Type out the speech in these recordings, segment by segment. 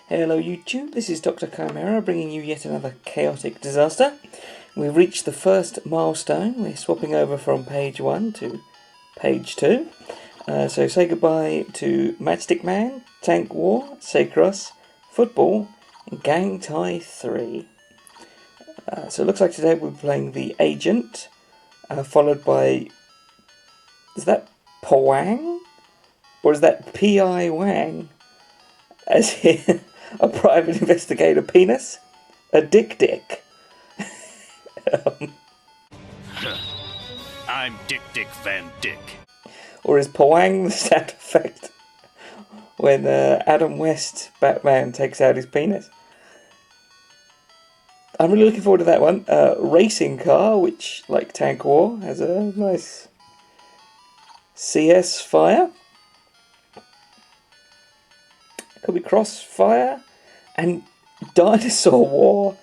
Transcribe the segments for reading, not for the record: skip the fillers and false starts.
Hello YouTube, this is Dr. Chimera bringing you yet another chaotic disaster. We've reached the first milestone. We're swapping over from page 1 to page 2. So say goodbye to Matchstick Man, Tank War, Sacross, Football, and Gang Tie 3. So it looks like today we're playing the Agent, followed by... is that Pawang? Or is that P.I. Wang? As in a private investigator penis? A dick. I'm Dick Van Dick. Or is Pawang the sound effect when Adam West, Batman, takes out his penis? I'm really looking forward to that one. Racing car, which, like Tank War, has a nice CS fire. Could be Crossfire. And Dinosaur War.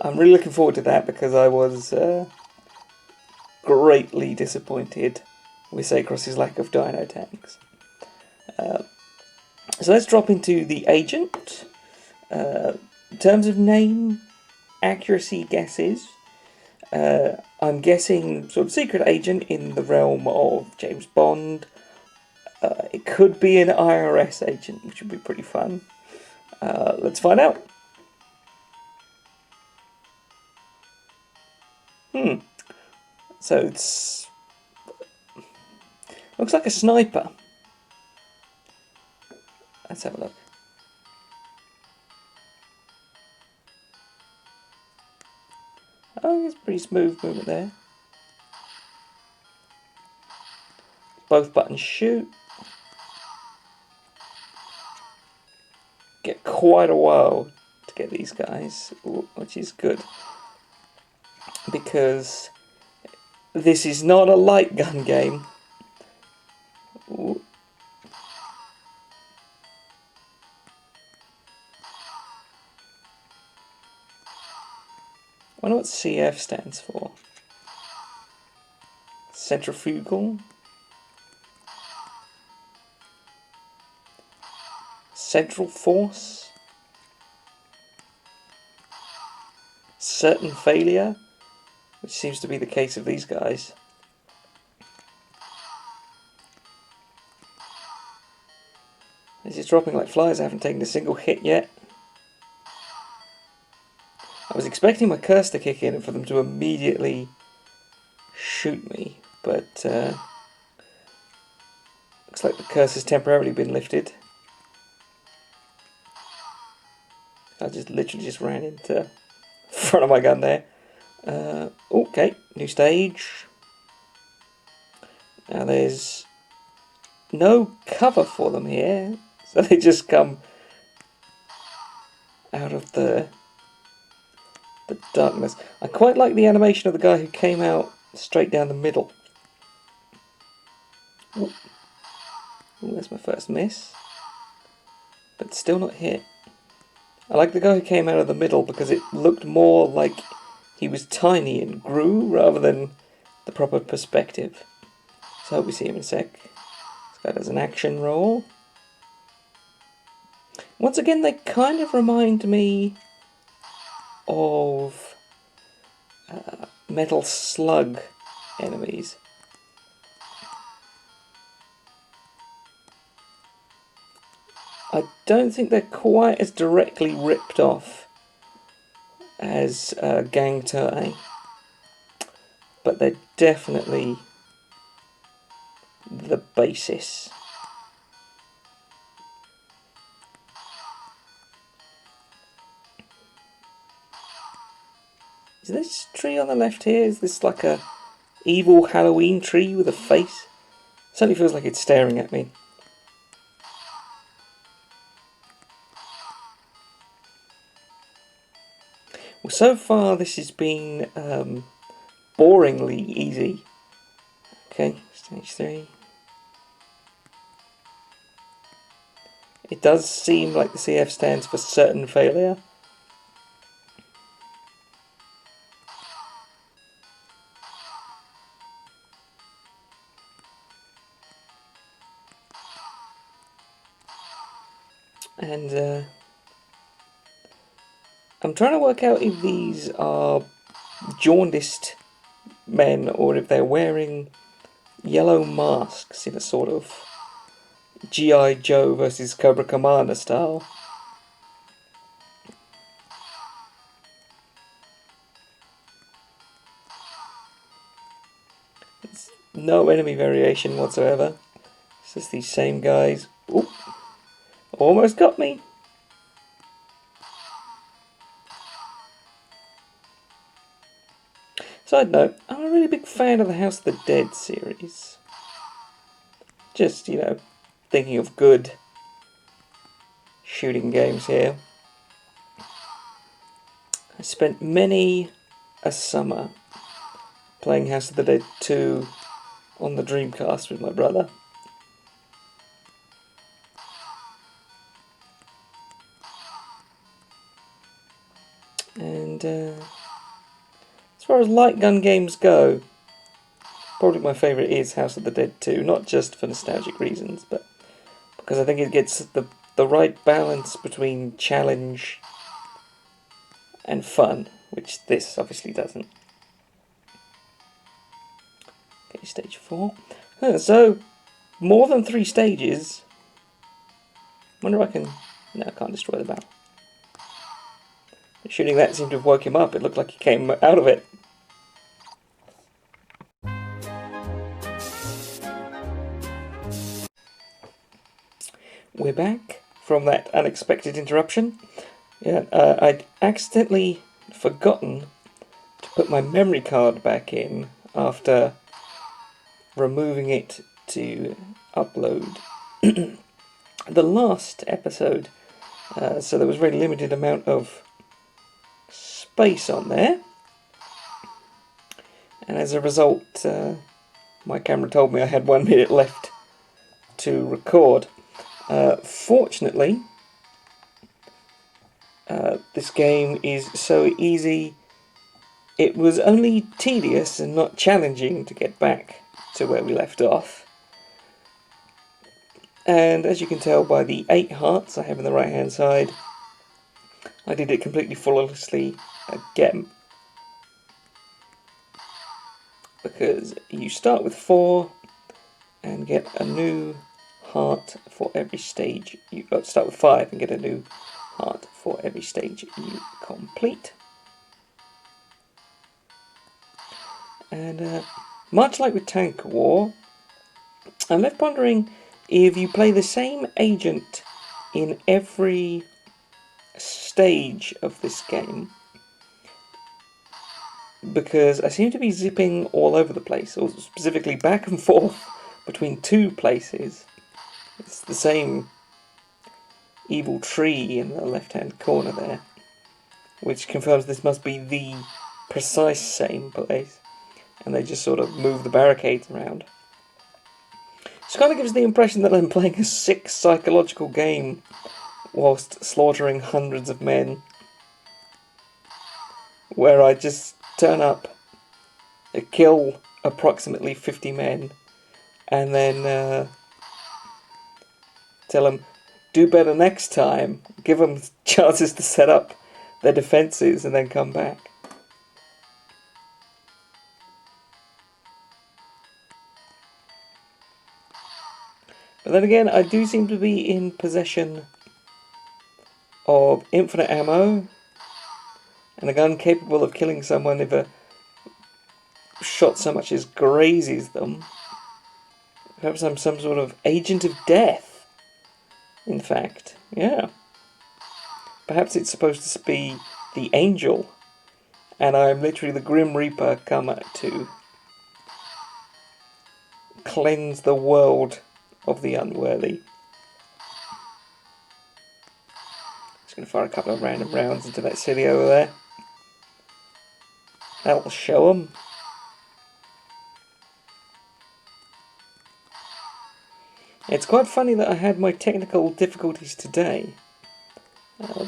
I'm really looking forward to that because I was greatly disappointed with Sacross's lack of dino tanks. So let's drop into the Agent. In terms of name accuracy guesses, I'm guessing sort of secret agent in the realm of James Bond. It could be an IRS agent, which would be pretty fun. Let's find out. So it's... looks like a sniper. Let's have a look. Oh, it's pretty smooth movement there. Both buttons shoot. Get quite a while to get these guys, which is good. Because this is not a light gun game. Ooh. I wonder what CF stands for. Centrifugal. Central force. Certain failure, which seems to be the case of these guys. This is dropping like flies. I haven't taken a single hit yet. I was expecting my curse to kick in and for them to immediately shoot me, but looks like the curse has temporarily been lifted. I just literally just ran into front of my gun there. Okay, new stage. Now there's no cover for them here, so they just come out of the darkness. I quite like the animation of the guy who came out straight down the middle. Ooh, that's my first miss. But still not hit. I like the guy who came out of the middle because it looked more like he was tiny and grew rather than the proper perspective. So I hope we see him in a sec. This guy does an action roll. Once again, they kind of remind me of Metal Slug enemies. I don't think they're quite as directly ripped off as Gang Tai, but they're definitely the basis. Is this tree on the left here? Is this like a evil Halloween tree with a face? Certainly feels like it's staring at me. Well, so far this has been boringly easy. Okay, stage 3. It does seem like the CF stands for certain failure. And I'm trying to work out if these are jaundiced men or if they're wearing yellow masks in a sort of G.I. Joe versus Cobra Commander style. There's no enemy variation whatsoever. It's just these same guys. Oop, almost got me. Side note, I'm a really big fan of the House of the Dead series. Just, you know, thinking of good shooting games here. I spent many a summer playing House of the Dead 2 on the Dreamcast with my brother. And as far as light gun games go, probably my favourite is House of the Dead 2, not just for nostalgic reasons, but because I think it gets the right balance between challenge and fun, which this obviously doesn't. Okay, stage 4. So, more than 3 stages. Wonder if I can... No, I can't destroy the barrel. Shooting that seemed to have woke him up. It looked like he came out of it. We're back from that unexpected interruption. Yeah, I'd accidentally forgotten to put my memory card back in after removing it to upload the last episode. So there was a very limited amount of space on there. And as a result, my camera told me I had 1 minute left to record. Fortunately, this game is so easy, it was only tedious and not challenging to get back to where we left off. And as you can tell by the 8 hearts I have on the right hand side, I did it completely flawlessly again. Because you start with 4 and get a new heart for every stage you start with 5 and get a new heart for every stage you complete. And much like with Tank War, I'm left pondering if you play the same agent in every stage of this game, because I seem to be zipping all over the place, or specifically back and forth between 2 places. It's the same evil tree in the left-hand corner there, which confirms this must be the precise same place, and they just sort of move the barricades around. This kind of gives the impression that I'm playing a sick psychological game whilst slaughtering hundreds of men, where I just turn up, kill approximately 50 men, and then tell them, do better next time, give them chances to set up their defences and then come back. But then again, I do seem to be in possession of infinite ammo and a gun capable of killing someone if a shot so much as grazes them. Perhaps I'm some sort of agent of death, in fact. Yeah. Perhaps it's supposed to be the angel, and I'm literally the Grim Reaper come to cleanse the world of the unworthy. Just going to fire a couple of random rounds into that city over there. That'll show them. It's quite funny that I had my technical difficulties today,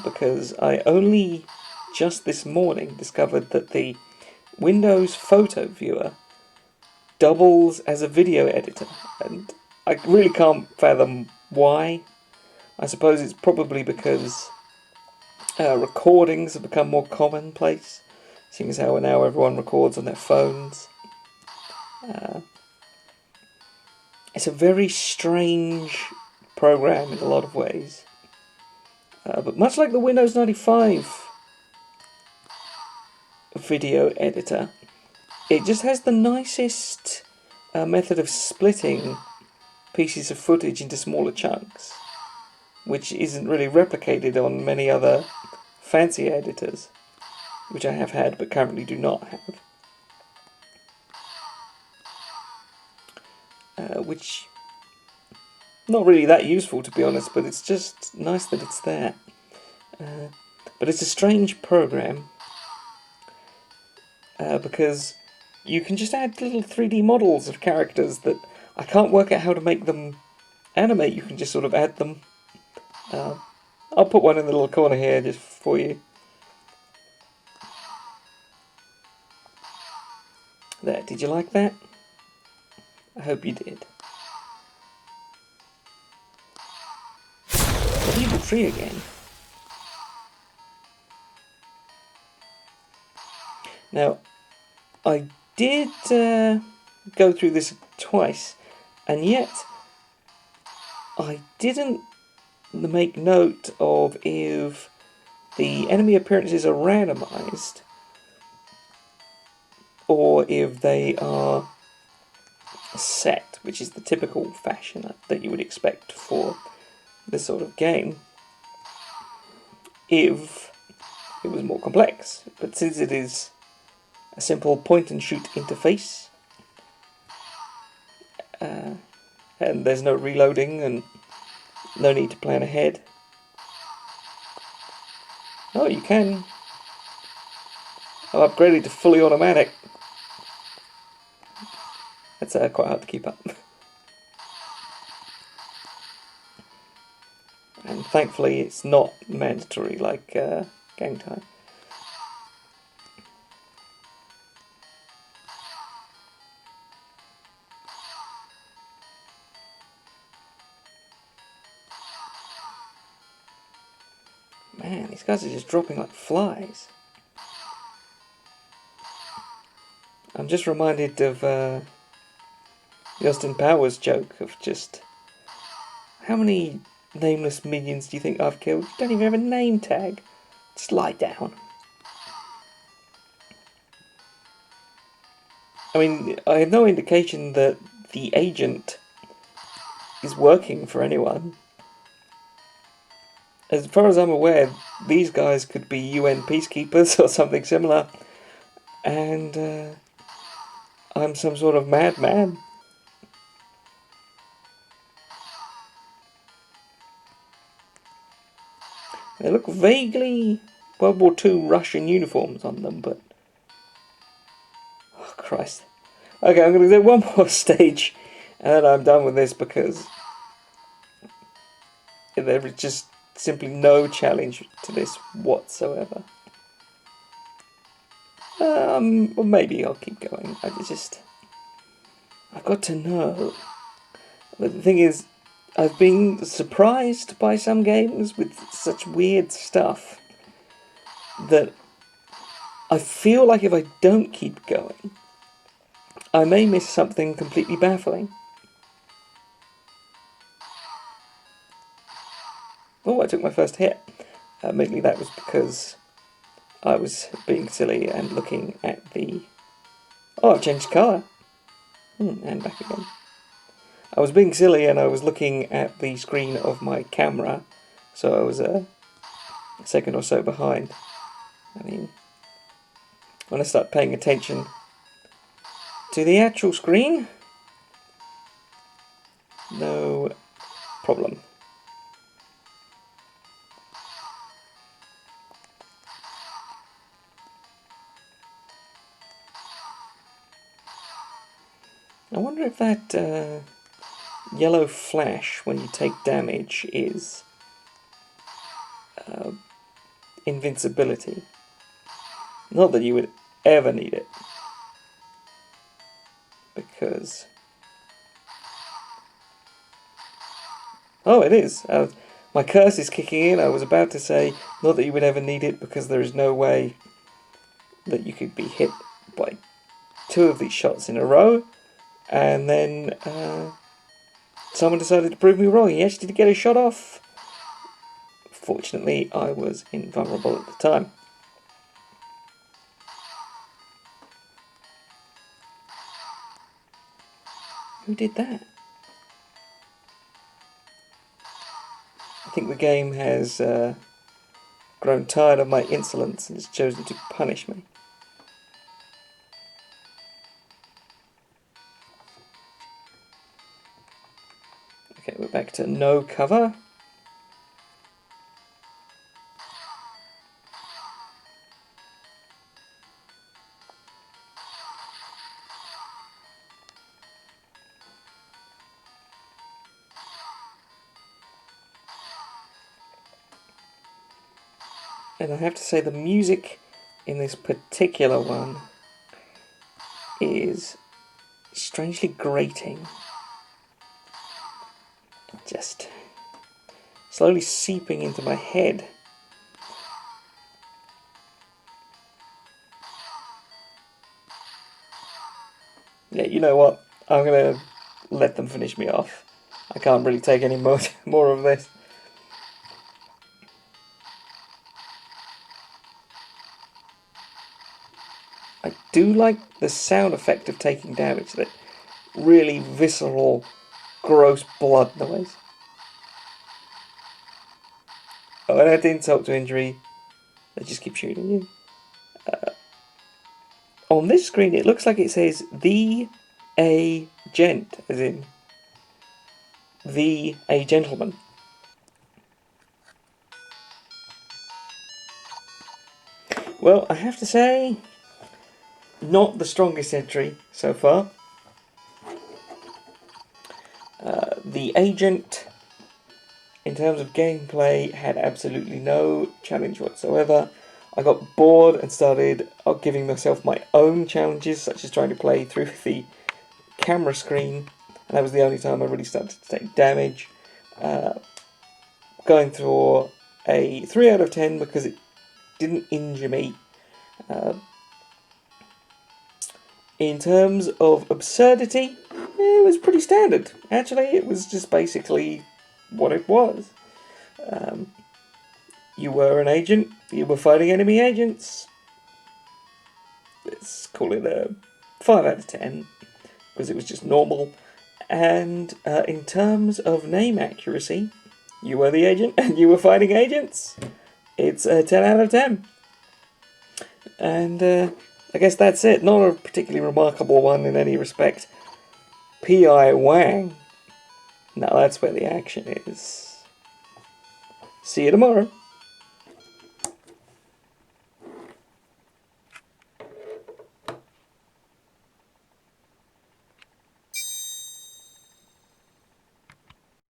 because I only just this morning discovered that the Windows Photo Viewer doubles as a video editor, and I really can't fathom why. I suppose it's probably because Recordings have become more commonplace, seeing as how now everyone records on their phones. It's a very strange program in a lot of ways. But much like the Windows 95 video editor, it just has the nicest method of splitting pieces of footage into smaller chunks, which isn't really replicated on many other fancy editors, which I have had but currently do not have. Which, not really that useful to be honest, but it's just nice that it's there. But it's a strange program, because you can just add little 3D models of characters that I can't work out how to make them animate. You can just sort of add them. I'll put one in the little corner here just for you. There, did you like that? I hope you did. Evil Tree again. Now, I did go through this twice, and yet I didn't make note of if the enemy appearances are randomized or if they are set, which is the typical fashion that you would expect for this sort of game, if it was more complex. But since it is a simple point and shoot interface, and there's no reloading and no need to plan ahead. Oh, you can. I've upgraded to fully automatic. That's quite hard to keep up. And thankfully it's not mandatory like Gang Time. Man, these guys are just dropping like flies. I'm just reminded of the Austin Powers joke of just, how many nameless minions do you think I've killed? You don't even have a name tag. Just lie down. I mean, I have no indication that the agent is working for anyone. As far as I'm aware, these guys could be UN peacekeepers or something similar, and I'm some sort of madman. They look vaguely World War II Russian uniforms on them, but... oh, Christ. Okay, I'm going to do one more stage, and then I'm done with this, because there is just simply no challenge to this whatsoever. Well, maybe I'll keep going. I've got to know. But the thing is, I've been surprised by some games with such weird stuff that I feel like if I don't keep going, I may miss something completely baffling. Oh, I took my first hit. Mainly that was because I was being silly and looking at the... oh, I've changed colour. And back again. I was being silly and I was looking at the screen of my camera, so I was a second or so behind. I mean, when I start paying attention to the actual screen, no problem. I wonder if that yellow flash when you take damage is invincibility. Not that you would ever need it, because... oh, it is. My curse is kicking in. I was about to say, not that you would ever need it, because there is no way that you could be hit by 2 of these shots in a row. And then someone decided to prove me wrong. He actually did get a shot off. Fortunately, I was invulnerable at the time. Who did that? I think the game has grown tired of my insolence and has chosen to punish me. Okay, we're back to no cover. And I have to say the music in this particular one is strangely grating. Just slowly seeping into my head. Yeah, you know what? I'm going to let them finish me off. I can't really take any more of this. I do like the sound effect of taking damage, that really visceral, gross blood noise. Oh, and add insult to injury, they just keep shooting you. On this screen, it looks like it says the a gent, as in the a gentleman. Well, I have to say, not the strongest entry so far. The agent, in terms of gameplay, had absolutely no challenge whatsoever. I got bored and started giving myself my own challenges, such as trying to play through the camera screen, and that was the only time I really started to take damage. Going through a 3 out of 10 because it didn't injure me. In terms of absurdity, it was pretty standard. Actually, it was just basically what it was. You were an agent, you were fighting enemy agents. Let's call it a 5 out of 10, because it was just normal. And in terms of name accuracy, you were the agent and you were fighting agents. It's a 10 out of 10. And I guess that's it. Not a particularly remarkable one in any respect. P.I. Wang. Now that's where the action is. See you tomorrow.